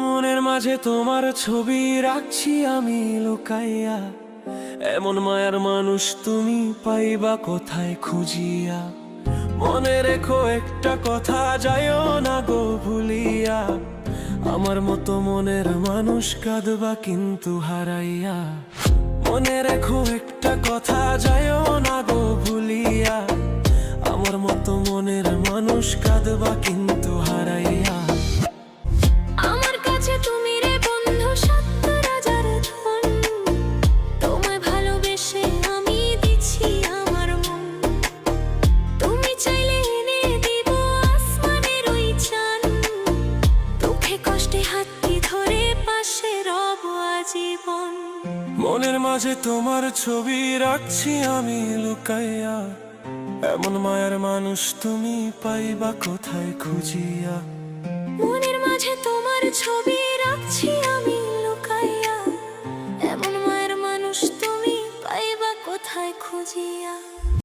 মনের মাঝে তোমার ছবি রাখছি আমি লুকাইয়া, এমন মায়ার মানুষ তুমি পাইবা কোথায় খুঁজিয়া। মনে রেখো একটা কথা, যাইও না গো ভুলিয়া, আমার মতো মনের মানুষ কাঁদবা কিন্তু হারাইয়া। মনে রেখো একটা কথা, যাইও না গো ভুলিয়া, আমার মতো মনের মানুষ কাঁদবা কিন্তু হারাইয়া। আমার কাছে তুমি রে বন্ধু সত্য রাজার ধন, তোমায় ভালোবেসে আমি দিচ্ছি আমার মন। তুমি চাইলে এনে দিব আসমানের ওই চান, দুঃখে কষ্টে হাতটি ধরে পাশে রব আজীবন। মনের মাঝে তোমার ছবি রাখছি আমি লুকাইয়া, এমন মায়ার মানুষ তুমি পাইবা কোথায় খুঁজিয়া। মনের মাঝে তোমার ছবি রাখছি আমি লুকাইয়া, এমন মায়ের মানুষ তুমি পাইবা কোথায় খুঁজিয়া।